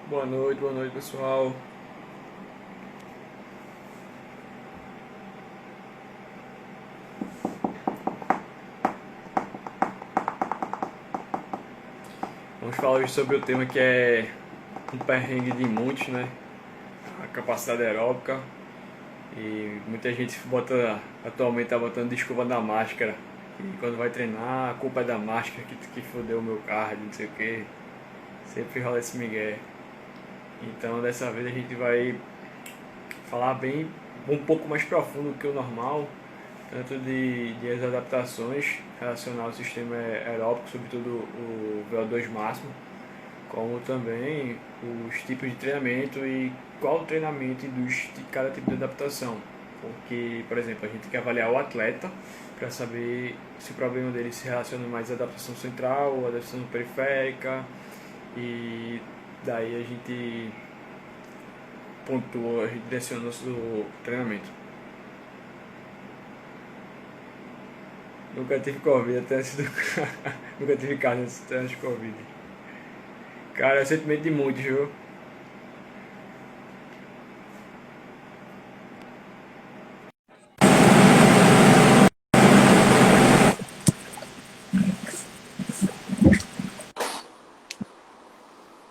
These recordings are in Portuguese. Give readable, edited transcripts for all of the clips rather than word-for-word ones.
Boa noite pessoal. Vamos falar hoje sobre o tema que é um perrengue de muitos, né? A capacidade aeróbica. E muita gente atualmente tá botando desculpa da máscara. E quando vai treinar, a culpa é da máscara que fodeu o meu cardio, não sei o que. Sempre rola esse migué. Então dessa vez a gente vai falar bem um pouco mais profundo do que o normal, tanto de as adaptações relacionadas ao sistema aeróbico, sobretudo o VO2 máximo, como também os tipos de treinamento e qual o treinamento induz de cada tipo de adaptação. Porque, por exemplo, a gente tem que avaliar o atleta para saber se o problema dele se relaciona mais à adaptação central ou à adaptação periférica, e daí a gente pontua, a gente direciona o nosso treinamento. Nunca tive Covid até antes do. Nunca tive carne até antes do Covid. Cara, é um sentimento de muitos, viu?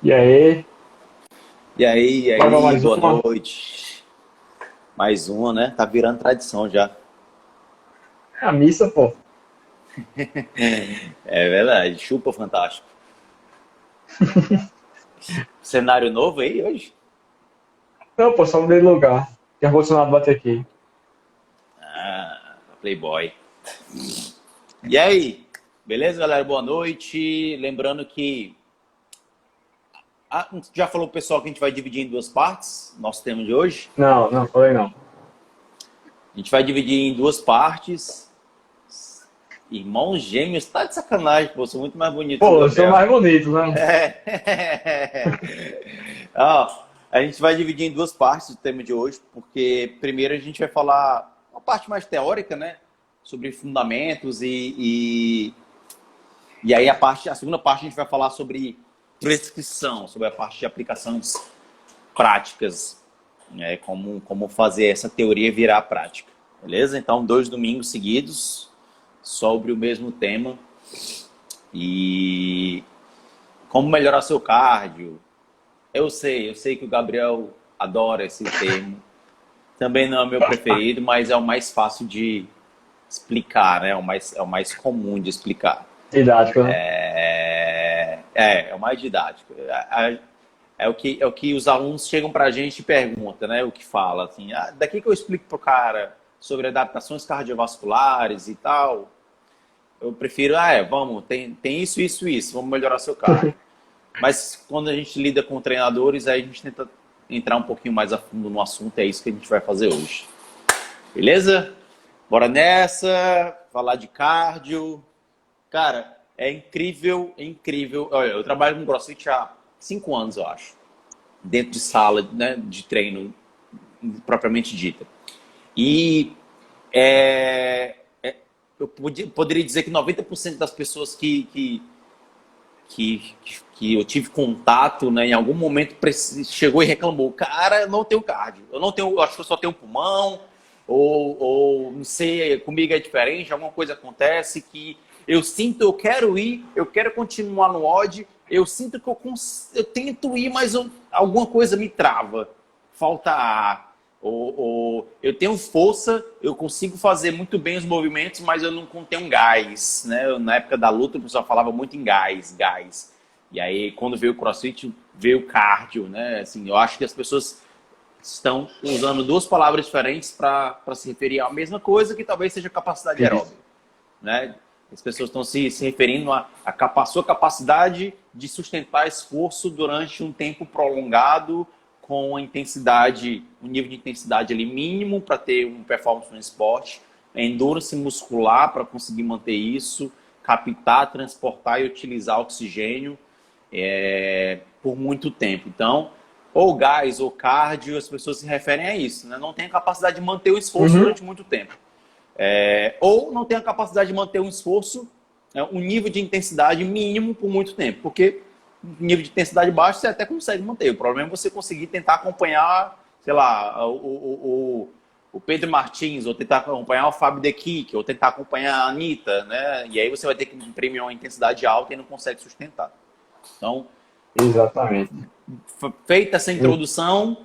E aí? E Bora aí, mais boa uma? noite. Mais uma, né? Tá virando tradição já. É a missa, pô. É verdade, chupa fantástico. Cenário novo aí hoje? Não, pô, só mudei de lugar. Tinha Bolsonaro bater aqui. Ah, Playboy. E aí? Beleza, galera? Boa noite. Lembrando que já falou pro pessoal que a gente vai dividir em duas partes, nosso tema de hoje. Não, não, falei não. A gente vai dividir em duas partes. Irmãos gêmeos, tá de sacanagem, pô, sou muito mais bonito que o Pô, eu sou Gabriel. mais bonito, né? É. A gente vai dividir em duas partes o tema de hoje, porque primeiro a gente vai falar uma parte mais teórica, né? Sobre fundamentos e aí a segunda parte a gente vai falar sobre prescrição, sobre a parte de aplicações práticas, né? Como fazer essa teoria virar prática, beleza? Então, 2 domingos seguidos sobre o mesmo tema e como melhorar seu cardio. Eu sei que o Gabriel adora esse termo. Também não é o meu preferido, mas é o mais fácil de explicar, né? É o mais comum de explicar. Didático, né? É o mais didático. É o que os alunos chegam pra gente e perguntam, né? O que fala, assim, daqui que eu explico pro cara sobre adaptações cardiovasculares e tal, eu prefiro, vamos, tem isso, isso, isso, vamos melhorar seu cardio. Mas quando a gente lida com treinadores, aí a gente tenta entrar um pouquinho mais a fundo no assunto. É isso que a gente vai fazer hoje. Beleza? Bora nessa, falar de cardio. Cara, é incrível, é incrível. Olha, eu trabalho com CrossFit há 5 anos, eu acho. Dentro de sala, né, de treino propriamente dita. E eu poderia dizer que 90% das pessoas que, que eu tive contato, né, em algum momento chegou e reclamou, cara, eu não tenho cardio, eu não tenho, eu acho que eu só tenho pulmão, ou não sei, comigo é diferente, alguma coisa acontece que eu sinto, eu quero ir, eu quero continuar no odd, eu sinto que eu tento ir, mas alguma coisa me trava, falta ar, ou eu tenho força, eu consigo fazer muito bem os movimentos, mas eu não tenho gás, né? Na época da luta, o pessoal falava muito em gás, gás. E aí, quando veio o CrossFit, veio o cardio, né? Assim, eu acho que as pessoas estão usando duas palavras diferentes para se referir à mesma coisa, que talvez seja capacidade aeróbica, né? As pessoas estão se referindo à sua capacidade de sustentar esforço durante um tempo prolongado com a intensidade, um nível de intensidade ali mínimo para ter um performance no esporte, a endurance muscular para conseguir manter isso, captar, transportar e utilizar oxigênio por muito tempo. Então, ou gás ou cardio, as pessoas se referem a isso, né? Não tem a capacidade de manter o esforço Uhum. durante muito tempo. Ou não tem a capacidade de manter um esforço, um nível de intensidade mínimo por muito tempo, porque nível de intensidade baixo, você até consegue manter. O problema é você conseguir tentar acompanhar, sei lá, o Pedro Martins, ou tentar acompanhar o Fábio De Keyck, ou tentar acompanhar a Anitta, né? E aí você vai ter que imprimir uma intensidade alta e não consegue sustentar. Então, Exatamente. feita essa introdução,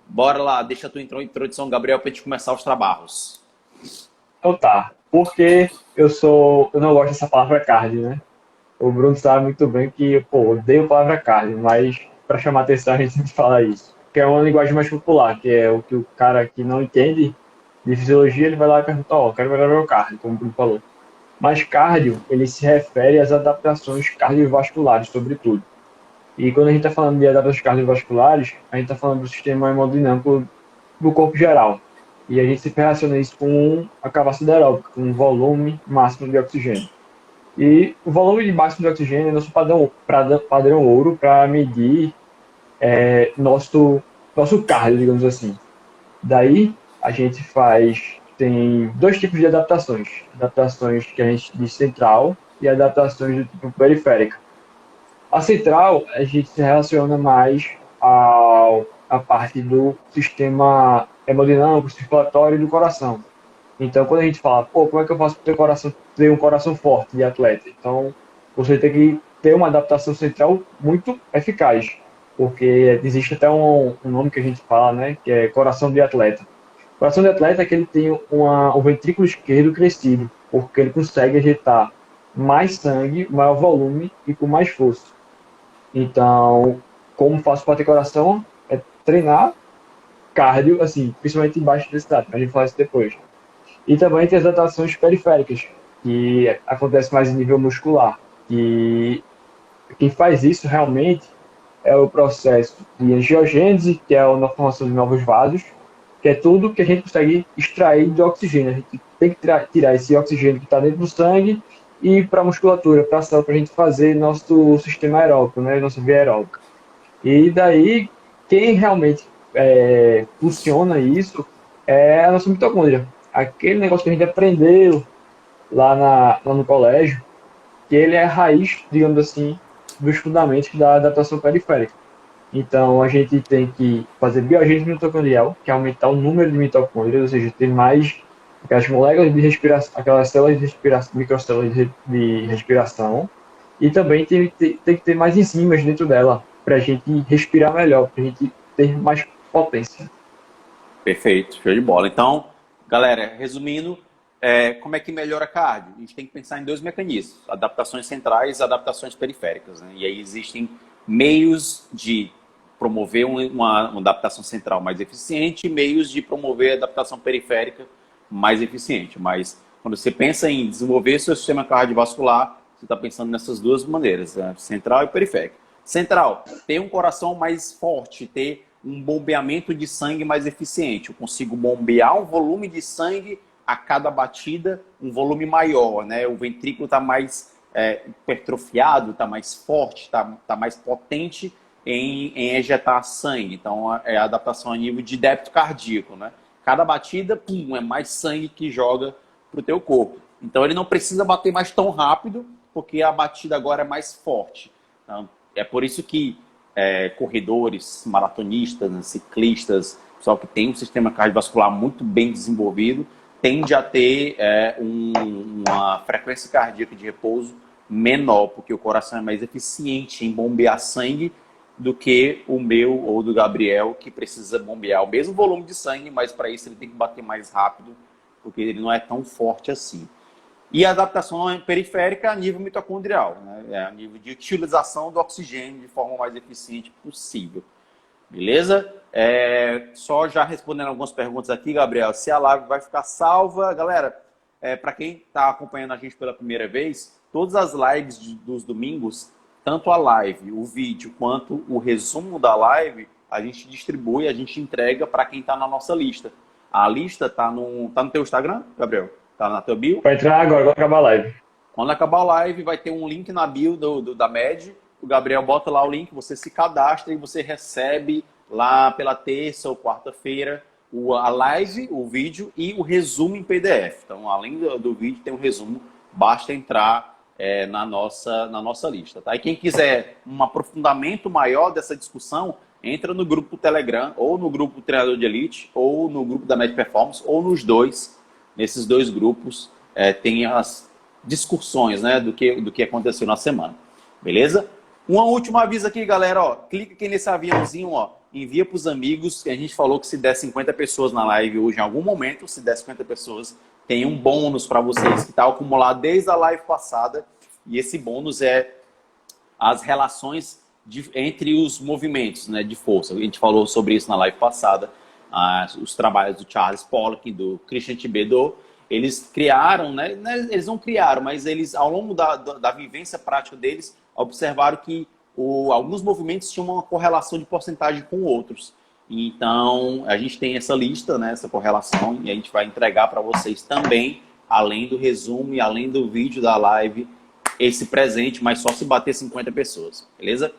bora lá, deixa a tua introdução, Gabriel, para a gente começar os trabalhos. Então tá. Porque eu não gosto dessa palavra cardio, né? O Bruno sabe muito bem que, pô, odeio a palavra cardio, mas para chamar atenção a gente sempre fala isso. Que é uma linguagem mais popular, que é o que o cara que não entende de fisiologia, ele vai lá e pergunta, ó, quero melhorar meu cardio, como o Bruno falou. Mas cardio, ele se refere às adaptações cardiovasculares, sobretudo. E quando a gente está falando de adaptações cardiovasculares, a gente está falando do sistema hemodinâmico do corpo geral. E a gente se relaciona isso com a capacidade aeróbica, com o volume máximo de oxigênio. E o volume de máximo de oxigênio é nosso padrão ouro para medir nosso cardio, digamos assim. Daí, a gente tem dois tipos de adaptações. Adaptações que a gente diz central e adaptações do tipo periférica. A central, a gente se relaciona mais à parte do sistema hemodinâmico, circulatório e do coração. Então, quando a gente fala, pô, como é que eu faço para ter um coração forte de atleta? Então, você tem que ter uma adaptação central muito eficaz, porque existe até um nome que a gente fala, né, que é coração de atleta. O coração de atleta é que ele tem um ventrículo esquerdo crescido, porque ele consegue ejetar mais sangue, maior volume e com mais força. Então, como faço para ter coração? É treinar cardio, assim, principalmente em baixa intensidade. A gente fala isso depois. E também tem as adaptações periféricas, que acontece mais em nível muscular. E quem faz isso realmente é o processo de angiogênese, que é a formação de novos vasos, que é tudo que a gente consegue extrair de oxigênio. A gente tem que tirar esse oxigênio que está dentro do sangue e ir para a musculatura, para a célula, para a gente fazer nosso sistema aeróbico, né, nossa via aeróbica. E daí, quem realmente funciona isso é a nossa mitocôndria. Aquele negócio que a gente aprendeu lá no colégio, que ele é a raiz, digamos assim, dos fundamentos da adaptação periférica. Então, a gente tem que fazer biogênese mitocondrial, que é aumentar o número de mitocôndrias, ou seja, ter mais aquelas moléculas de respiração, aquelas células de respiração, microcélulas de respiração, e também tem que ter mais enzimas dentro dela, para a gente respirar melhor, para a gente ter mais potência. Perfeito, show de bola. Então, galera, resumindo, como é que melhora cardio? A gente tem que pensar em dois mecanismos, adaptações centrais e adaptações periféricas, né? E aí existem meios de promover uma adaptação central mais eficiente e meios de promover a adaptação periférica mais eficiente. Mas quando você pensa em desenvolver seu sistema cardiovascular, você está pensando nessas duas maneiras, né? Central e periférica. Central, ter um coração mais forte, ter um bombeamento de sangue mais eficiente. Eu consigo bombear um volume de sangue a cada batida, um volume maior, né? O ventrículo está mais hipertrofiado, está mais forte, está mais potente em ejetar sangue. Então, é a adaptação a nível de débito cardíaco, né? Cada batida, pum, é mais sangue que joga para o teu corpo. Então, ele não precisa bater mais tão rápido, porque a batida agora é mais forte. Então, é por isso que corredores, maratonistas, né, ciclistas, pessoal que tem um sistema cardiovascular muito bem desenvolvido, tende a ter uma frequência cardíaca de repouso menor, porque o coração é mais eficiente em bombear sangue do que o meu ou do Gabriel, que precisa bombear o mesmo volume de sangue, mas para isso ele tem que bater mais rápido, porque ele não é tão forte assim. E a adaptação periférica a nível mitocondrial, né? A nível de utilização do oxigênio de forma mais eficiente possível. Beleza? Só já respondendo algumas perguntas aqui, Gabriel, se a live vai ficar salva. Galera, para quem está acompanhando a gente pela primeira vez, todas as lives dos domingos, tanto a live, o vídeo, quanto o resumo da live, a gente distribui, a gente entrega para quem está na nossa lista. A lista está no teu Instagram, Gabriel? Tá na tua bio? Vai entrar agora, vai acabar a live. Quando acabar a live, vai ter um link na bio da MED. O Gabriel bota lá o link, você se cadastra e você recebe lá pela terça ou quarta-feira a live, o vídeo e o resumo em PDF. Então, além do vídeo, tem um resumo. Basta entrar na nossa lista. Tá? E quem quiser um aprofundamento maior dessa discussão, entra no grupo Telegram, ou no grupo Treinador de Elite, ou no grupo da Med Performance, ou nos dois. Nesses dois grupos tem as discussões, né, do que aconteceu na semana. Beleza? Um último aviso aqui, galera. Ó, clica aqui nesse aviãozinho, ó, envia para os amigos. A gente falou que se der 50 pessoas na live hoje, em algum momento, se der 50 pessoas, tem um bônus para vocês que está acumulado desde a live passada. E esse bônus é as relações entre os movimentos, né, de força. A gente falou sobre isso na live passada. Os trabalhos do Charles Pollock, do Christian Thibaudeau, eles criaram, né, eles não criaram, mas eles, ao longo da vivência prática deles, observaram que alguns movimentos tinham uma correlação de porcentagem com outros. Então, a gente tem essa lista, né, essa correlação, e a gente vai entregar para vocês também, além do resumo e além do vídeo da live, esse presente, mas só se bater 50 pessoas, beleza?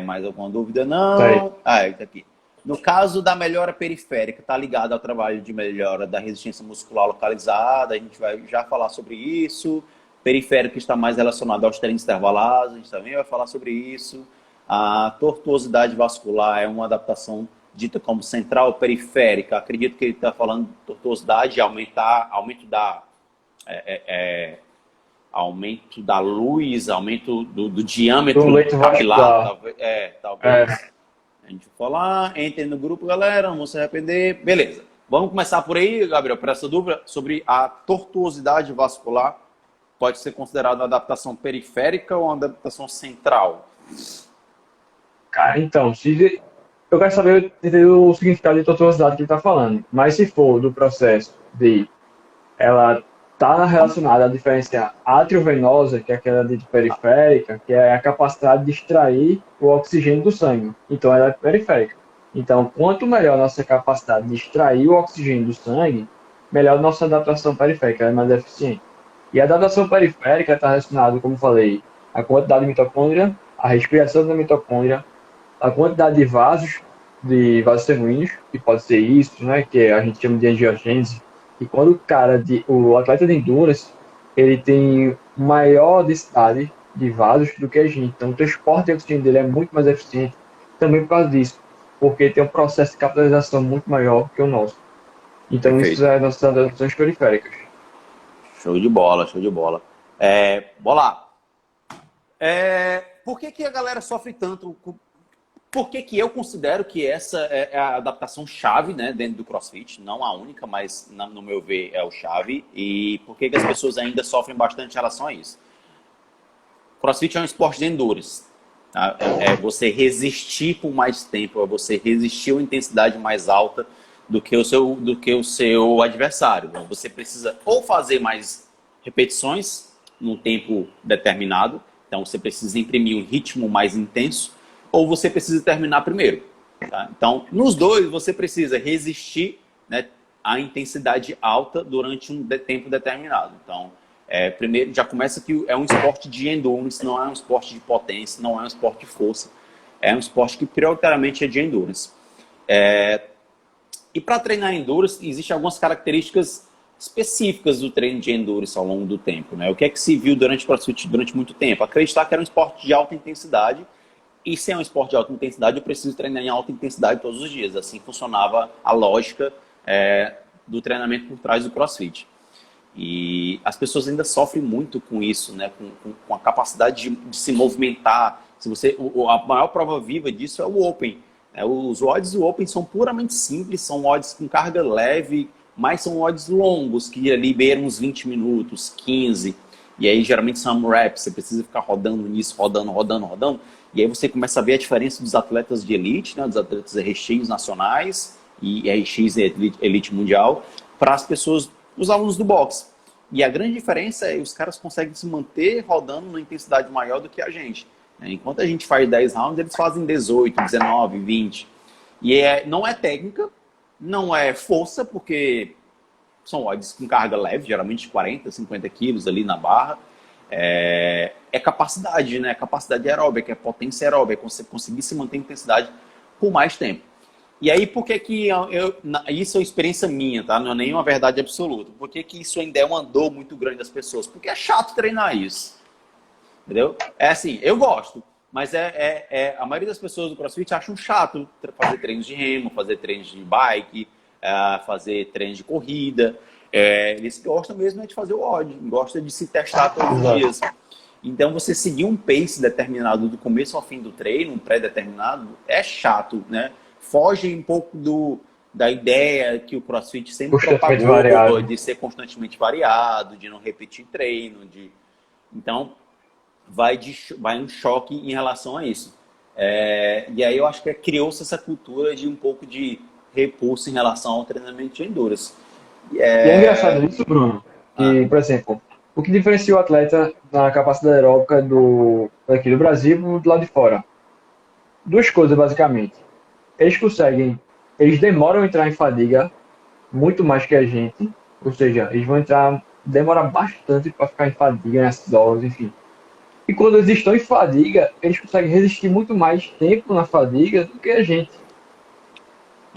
Mais alguma dúvida? Não. Tá aqui. No caso da melhora periférica, está ligado ao trabalho de melhora da resistência muscular localizada, a gente vai já falar sobre isso. Periférico está mais relacionado aos treinos intervalados, a gente também vai falar sobre isso. A tortuosidade vascular é uma adaptação dita como central periférica. Acredito que ele está falando de tortuosidade, aumento da luz, aumento do diâmetro capilar, talvez. A gente vai falar, entrem no grupo, galera, não vão se arrepender. Beleza. Vamos começar por aí, Gabriel, por essa dúvida sobre a tortuosidade vascular. Pode ser considerada uma adaptação periférica ou uma adaptação central? Cara, então, eu quero saber o significado de tortuosidade que ele está falando. Mas se for do processo de ela está relacionada à diferença atriovenosa, que é aquela de periférica, que é a capacidade de extrair o oxigênio do sangue. Então, ela é periférica. Então, quanto melhor a nossa capacidade de extrair o oxigênio do sangue, melhor a nossa adaptação periférica, ela é mais eficiente. E a adaptação periférica está relacionada, como falei, à quantidade de mitocôndria, à respiração da mitocôndria, a quantidade de vasos sanguíneos, que pode ser isso, né, que a gente chama de angiogênese. E quando o atleta de endurance, ele tem maior densidade de vasos do que a gente. Então, o transporte de oxigênio dele é muito mais eficiente também por causa disso, porque tem um processo de capilarização muito maior que o nosso. Então, perfeito. Isso é as nossas adaptações periféricas. Show de bola, show de bola. Bola, por que a galera sofre tanto? Por que eu considero que essa é a adaptação chave, né, dentro do CrossFit? Não a única, mas no meu ver é o chave. E por que as pessoas ainda sofrem bastante em relação a isso? CrossFit é um esporte de endurance. Tá? É você resistir por mais tempo, é você resistir a uma intensidade mais alta do que o seu adversário. Então, você precisa ou fazer mais repetições num tempo determinado, então você precisa imprimir um ritmo mais intenso, ou você precisa terminar primeiro. Tá? Então, nos dois, você precisa resistir, né, à intensidade alta durante um tempo determinado. Então, primeiro, já começa que é um esporte de endurance, não é um esporte de potência, não é um esporte de força. É um esporte que prioritariamente é de endurance. E para treinar endurance, existem algumas características específicas do treino de endurance ao longo do tempo. Né? O que é que se viu durante o CrossFit durante muito tempo? Acreditar que era um esporte de alta intensidade. E se é um esporte de alta intensidade, eu preciso treinar em alta intensidade todos os dias. Assim funcionava a lógica do treinamento por trás do CrossFit. E as pessoas ainda sofrem muito com isso, né? Com a capacidade de se movimentar. A maior prova viva disso é o Open. Os WODs do Open são puramente simples, são WODs com carga leve, mas são WODs longos, que ali beiram uns 20 minutos, 15. E aí geralmente são reps, você precisa ficar rodando nisso, rodando. E aí você começa a ver a diferença dos atletas de elite, né, dos atletas RX nacionais e RX elite mundial, para as pessoas, os alunos do boxe. E a grande diferença é que os caras conseguem se manter rodando numa intensidade maior do que a gente. Enquanto a gente faz 10 rounds, eles fazem 18, 19, 20. E não é técnica, não é força, porque são WODs com carga leve, geralmente 40, 50 quilos ali na barra. É capacidade, né? Capacidade aeróbica, é potência aeróbica, é você conseguir se manter em intensidade por mais tempo. E aí, por que que isso é uma experiência minha, tá? Não é nenhuma verdade absoluta. Por que que isso ainda é uma dor muito grande das pessoas? Porque é chato treinar isso, entendeu? É assim, eu gosto, mas a maioria das pessoas do CrossFit acham chato fazer treinos de remo, fazer treinos de bike, fazer treinos de corrida. Eles gostam mesmo de fazer o WOD, gostam de se testar todos os dias. Então, você seguir um pace determinado do começo ao fim do treino, um pré-determinado, é chato, né? Foge um pouco da ideia que o CrossFit sempre propagou de ser constantemente variado, de não repetir treino. Então, vai um choque em relação a isso. E aí eu acho que criou-se essa cultura de um pouco de repulso em relação ao treinamento de endurance. E é engraçado isso, Bruno, que, por exemplo, o que diferencia o atleta na capacidade aeróbica daqui do Brasil e do lado de fora? Duas coisas, basicamente. Eles demoram a entrar em fadiga muito mais que a gente, ou seja, eles vão demorar bastante para ficar em fadiga, em acidose, enfim. E quando eles estão em fadiga, eles conseguem resistir muito mais tempo na fadiga do que a gente.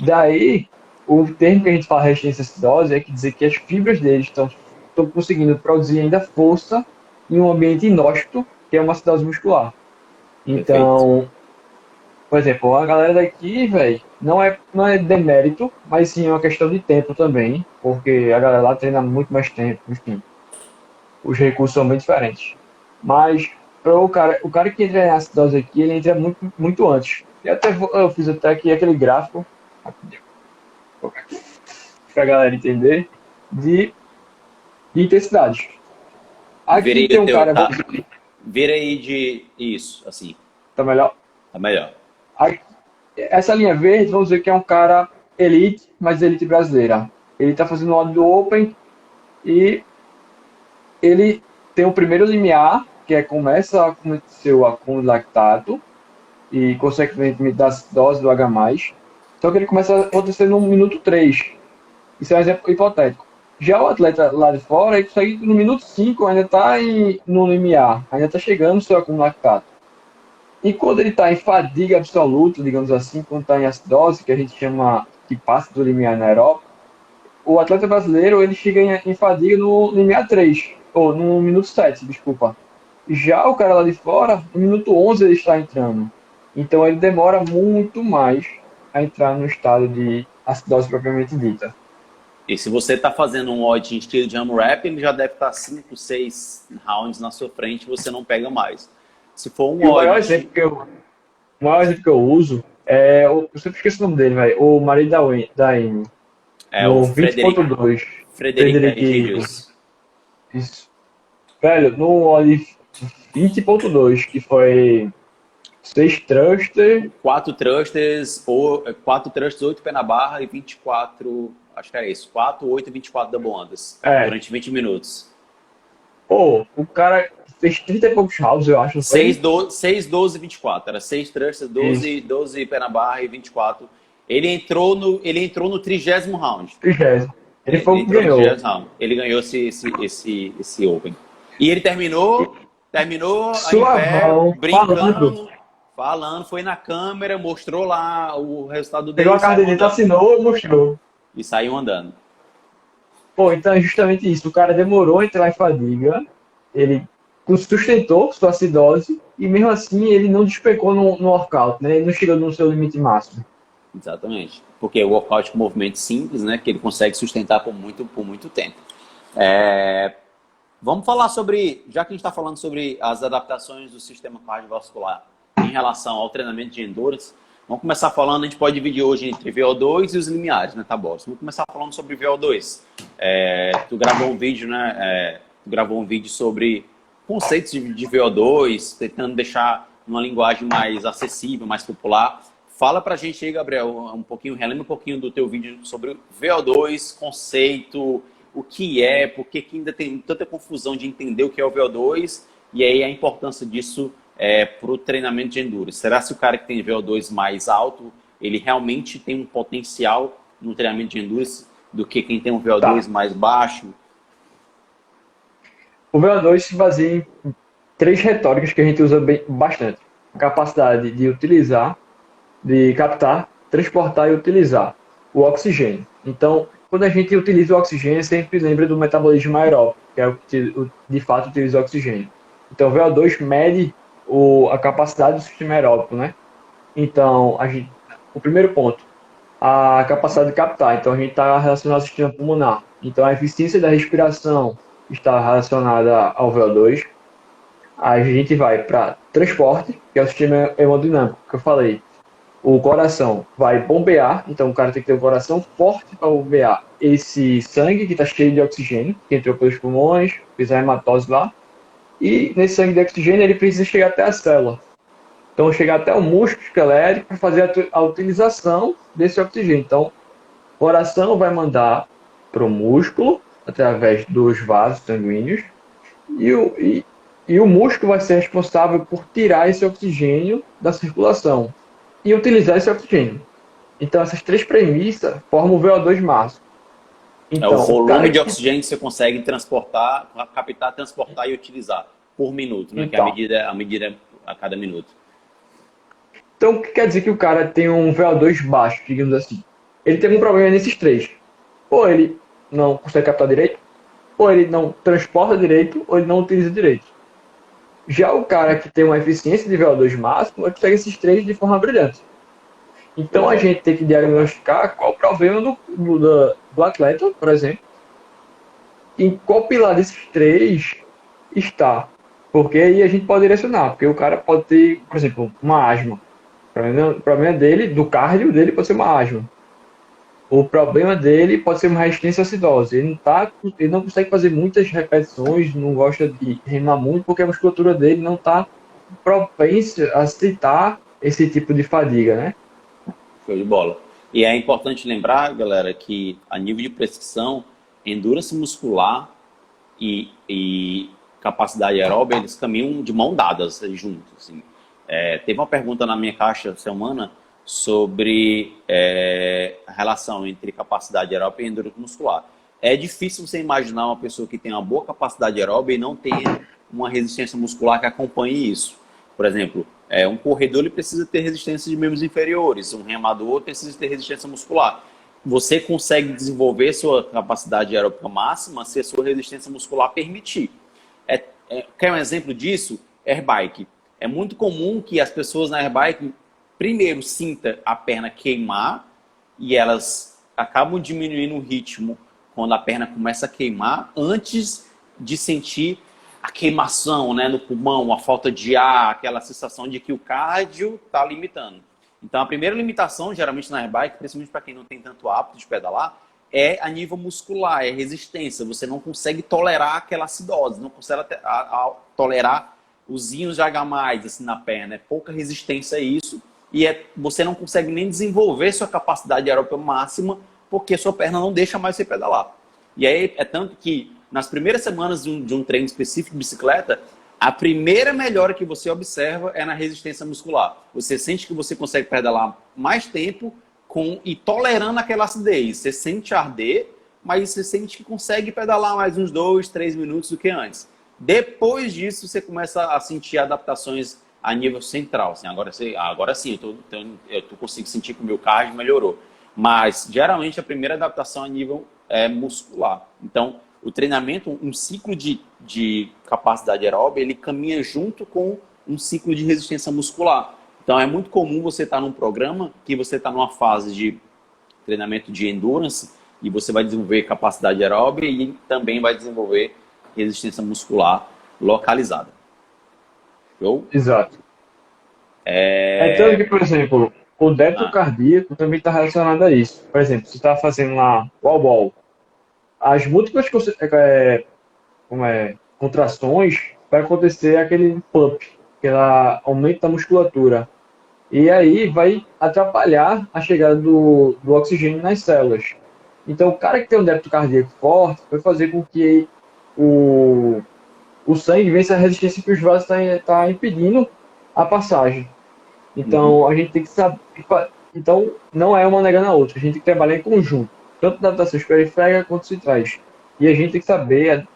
Daí, o termo que a gente fala resistência à acidose é que dizer que as fibras deles estão conseguindo produzir ainda força em um ambiente inóspito, que é uma acidose muscular. Então, por exemplo, a galera daqui, velho, não é demérito, mas sim uma questão de tempo também, porque a galera lá treina muito mais tempo, enfim. Os recursos são bem diferentes. Mas o cara que entra em acidose aqui, ele entra muito, muito antes. E eu fiz até aqui aquele gráfico, pra galera entender, de intensidades. Aqui tem um cara... Vira aí de isso, assim. Tá melhor? Tá melhor. Essa linha verde, vamos dizer que é um cara elite, mas elite brasileira. Ele tá fazendo o WOD do Open e ele tem o primeiro limiar, que começa a acontecer o acúmulo de lactato e, consequentemente, da dose do H+. Só que ele começa a acontecer no minuto 3. Isso é um exemplo hipotético. Já o atleta lá de fora, ele consegue no minuto 5, ainda está no limiar, ainda está chegando no seu acúmulo de lactato. E quando ele está em fadiga absoluta, digamos assim, quando está em acidose, que a gente chama que passa do limiar anaeróbico, o atleta brasileiro ele chega em fadiga no limiar 3, ou no minuto 7, desculpa. Já o cara lá de fora, no minuto 11 ele está entrando. Então ele demora muito mais a entrar no estado de acidose propriamente dita. E se você está fazendo um WOD em estilo de AMRAP, ele já deve estar 5, 6 rounds na sua frente e você não pega mais. Se for um WOD... O maior exemplo que eu uso é... Eu sempre esqueço o nome dele, velho. O marido da Amy. O 20.2. Frederico. Isso. Velho, no WOD 20.2, que foi 6 thrusters... 4 thrusters, 8 pé na barra e 24... Acho que era isso. 4, 8 e 24 double unders. Durante 20 minutos. Pô, o cara fez 30 e poucos rounds, eu acho. 6, 12 e 24. Era 6 thrusters, 12 pé na barra e 24. Ele entrou no 30º round. 30º. Ele foi o que ganhou. Ele ganhou esse Open. E ele terminou Suavão, brincando, falando, foi na câmera, mostrou lá o resultado dele. Pegou a caderneta, assinou, mostrou. E saiu andando. Pô, então é justamente isso. O cara demorou a entrar em fadiga, ele sustentou sua acidose e mesmo assim ele não despecou no workout, né? Ele não chegou no seu limite máximo. Exatamente. Porque o workout com movimento simples, né? Que ele consegue sustentar por muito tempo. Vamos falar sobre, já que a gente está falando sobre as adaptações do sistema cardiovascular em relação ao treinamento de endurance, vamos começar falando, a gente pode dividir hoje entre VO2 e os limiares, né, tá bom? Vamos começar falando sobre VO2. Tu gravou um vídeo, né? Sobre conceitos de VO2, tentando deixar uma linguagem mais acessível, mais popular. Fala pra gente aí, Gabriel, relembra um pouquinho do teu vídeo sobre VO2, conceito, o que é, por que ainda tem tanta confusão de entender o que é o VO2 e aí a importância disso para o treinamento de endurance. Será que o cara que tem VO2 mais alto, ele realmente tem um potencial no treinamento de endurance do que quem tem um VO2 mais baixo? O VO2 se baseia em 3 retóricas que a gente usa bastante. A capacidade de utilizar, de captar transportar e utilizar o oxigênio. Então, quando a gente utiliza o oxigênio, sempre lembra do metabolismo aeróbico, que é o que de fato utiliza o oxigênio. Então, o VO2 mede a capacidade do sistema aeróbico, né? Então, o primeiro ponto, a capacidade de captar. Então, a gente está relacionado ao sistema pulmonar. Então, a eficiência da respiração está relacionada ao VO2. A gente vai para transporte, que é o sistema hemodinâmico, que eu falei. O coração vai bombear, então o cara tem que ter um coração forte para bombear esse sangue que está cheio de oxigênio, que entrou pelos pulmões, fez a hematose lá. E nesse sangue de oxigênio ele precisa chegar até a célula. Então, chegar até o músculo esquelético para fazer a utilização desse oxigênio. Então, o coração vai mandar para o músculo, através dos vasos sanguíneos, e o músculo vai ser responsável por tirar esse oxigênio da circulação e utilizar esse oxigênio. Então, essas três premissas formam o VO2 máximo. Então, é o volume de oxigênio que você consegue transportar, captar, transportar e utilizar por minuto, né? Então, Que a medida é a cada minuto. Então, o que quer dizer que o cara tem um VO2 baixo, digamos assim? Ele tem um problema nesses três. Ou ele não consegue captar direito, ou ele não transporta direito, ou ele não utiliza direito. Já o cara que tem uma eficiência de VO2 máximo, ele consegue esses três de forma brilhante. Então, a gente tem que diagnosticar qual o problema do atleta, por exemplo, em qual pilar desses três está. Porque aí a gente pode direcionar, porque o cara pode ter, por exemplo, uma asma. O problema dele, do cardio dele, pode ser uma asma. O problema dele pode ser uma resistência à acidose. Ele não consegue fazer muitas repetições, não gosta de remar muito, porque a musculatura dele não está propensa a aceitar esse tipo de fadiga, né? Show de bola. E é importante lembrar, galera, que a nível de prescrição, endurance muscular e capacidade aeróbica, eles caminham de mão dadas juntos, assim. Teve uma pergunta na minha caixa semana sobre a relação entre capacidade aeróbica e endurance muscular. É difícil você imaginar uma pessoa que tem uma boa capacidade aeróbica e não tenha uma resistência muscular que acompanhe isso. Por exemplo, um corredor ele precisa ter resistência de membros inferiores, um remador precisa ter resistência muscular. Você consegue desenvolver sua capacidade aeróbica máxima se a sua resistência muscular permitir. Quer um exemplo disso? Airbike. É muito comum que as pessoas na airbike primeiro sintam a perna queimar e elas acabam diminuindo o ritmo quando a perna começa a queimar antes de sentir a queimação, né, no pulmão, a falta de ar, aquela sensação de que o cardio está limitando. Então a primeira limitação, geralmente na airbike, principalmente para quem não tem tanto hábito de pedalar, é a nível muscular, é resistência. Você não consegue tolerar aquela acidose, não consegue tolerar os íons de H+, assim, na perna. É pouca resistência a isso e você não consegue nem desenvolver sua capacidade aeróbica máxima porque sua perna não deixa mais você pedalar. E aí é tanto que nas primeiras semanas de um treino específico de bicicleta, a primeira melhora que você observa é na resistência muscular. Você sente que você consegue pedalar mais tempo e tolerando aquela acidez. Você sente arder, mas você sente que consegue pedalar mais uns 2, 3 minutos do que antes. Depois disso, você começa a sentir adaptações a nível central. Assim, agora sim, eu consigo sentir que o meu cardio melhorou. Mas, geralmente, a primeira adaptação a nível muscular. Então, o treinamento, um ciclo de capacidade aeróbica, ele caminha junto com um ciclo de resistência muscular. Então, é muito comum você estar num programa que você está numa fase de treinamento de endurance e você vai desenvolver capacidade aeróbica e também vai desenvolver resistência muscular localizada. Show? Exato. Tanto que, por exemplo, o débito cardíaco também está relacionado a isso. Por exemplo, você está fazendo lá wall ball, as múltiplas contrações vai acontecer aquele pump, aquele aumento da musculatura. E aí vai atrapalhar a chegada do oxigênio nas células. Então, o cara que tem um débito cardíaco forte vai fazer com que o sangue vença a resistência que os vasos tá impedindo a passagem. Então, a gente tem que saber. Então, não é uma negando a outra. A gente tem que trabalhar em conjunto, tanto na adaptação periférica quanto centrais. E a gente tem que saber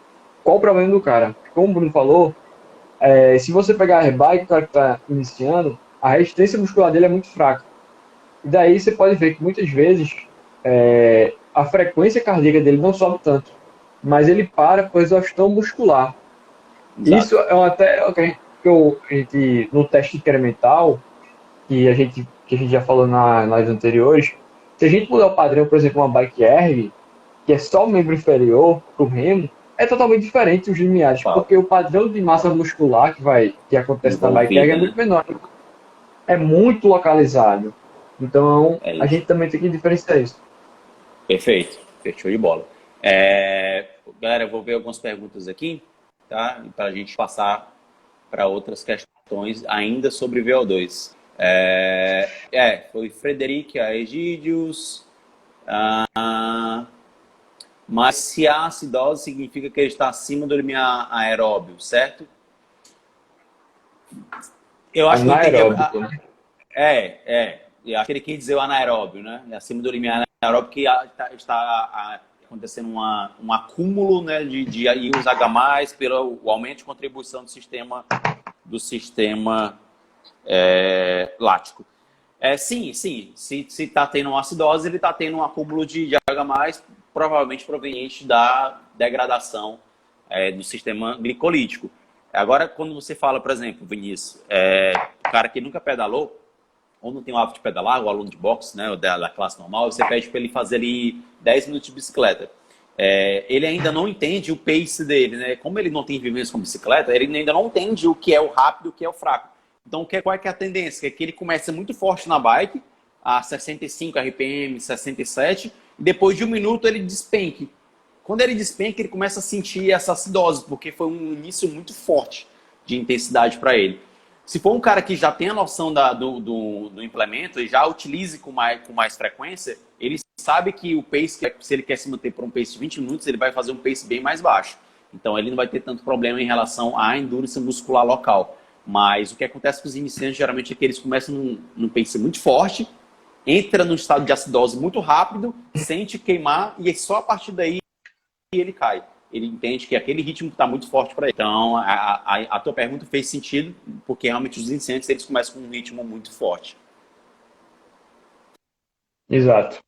qual o problema do cara. Como o Bruno falou, se você pegar a airbike, o cara que está iniciando, a resistência muscular dele é muito fraca. E daí você pode ver que muitas vezes a frequência cardíaca dele não sobe tanto, mas ele para por exaustão muscular. Isso Exato. é até o que a gente, no teste incremental, que a gente já falou nas anteriores, se a gente mudar o padrão, por exemplo, uma bike erg, que é só o membro inferior para o remo, é totalmente diferente os limiares, Total. porque o padrão de massa muscular que acontece na bike erg é Envolvida, muito né? menor, é muito localizado. Então, É a isso. gente também tem que diferenciar isso. Perfeito. Fechou de bola. Galera, eu vou ver algumas perguntas aqui, tá? Para a gente passar para outras questões ainda sobre VO2. Foi Frederic, a Egídios. Mas se há acidose, significa que ele está acima do limiar aeróbio, certo? Eu acho que eu entendi. Anaeróbico, né? Eu acho que ele quis dizer o anaeróbio, né? Acima do limiar anaeróbio, que está acontecendo um acúmulo, né, de íons H+, pelo o aumento de contribuição do sistema lático. Sim. Se está tendo uma acidose, ele está tendo um acúmulo de H+, provavelmente proveniente da degradação do sistema glicolítico. Agora, quando você fala, por exemplo, Vinícius, o cara que nunca pedalou, ou não tem o hábito de pedalar, o aluno de boxe, né, da classe normal, você pede para ele fazer ali 10 minutos de bicicleta. Ele ainda não entende o pace dele, né? Como ele não tem vivência com bicicleta, ele ainda não entende o que é o rápido e o que é o fraco. Então, qual é que é a tendência? É que ele começa muito forte na bike, a 65 RPM, 67, e depois de um minuto ele despenque. Quando ele despenca, ele começa a sentir essa acidose, porque foi um início muito forte de intensidade para ele. Se for um cara que já tem a noção do implemento e já utilize com mais frequência, ele sabe que o pace, se ele quer se manter por um pace de 20 minutos, ele vai fazer um pace bem mais baixo. Então ele não vai ter tanto problema em relação à endurance muscular local. Mas o que acontece com os iniciantes geralmente é que eles começam num pace muito forte, entra num estado de acidose muito rápido, sente queimar e só a partir daí ele cai. Ele entende que aquele ritmo está muito forte para ele. Então, a tua pergunta fez sentido, porque realmente os iniciantes eles começam com um ritmo muito forte. Exato.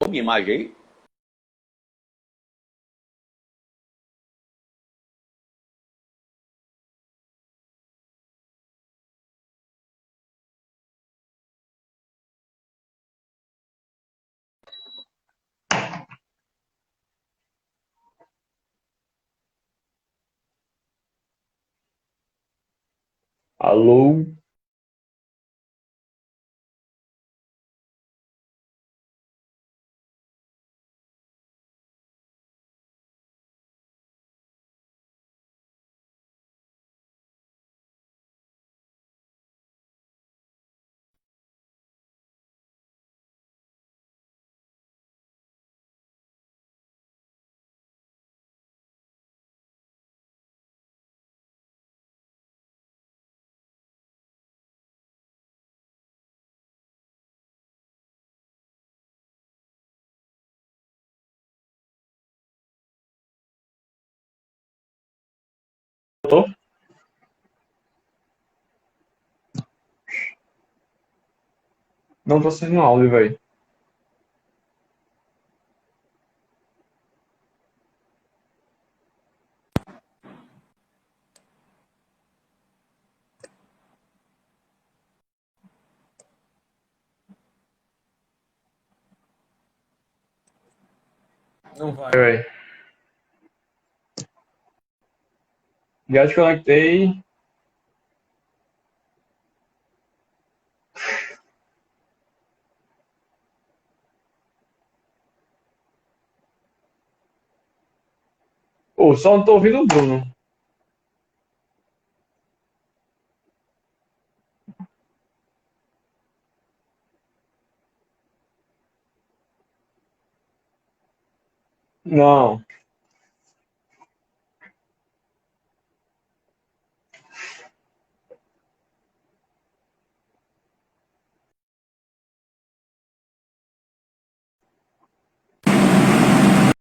Ô, minha imagem aí? Alô? Tô? Não tô sendo áudio, velho. Não vai. Velho. Já desconectei. Pô, só não tô ouvindo o Bruno. Não.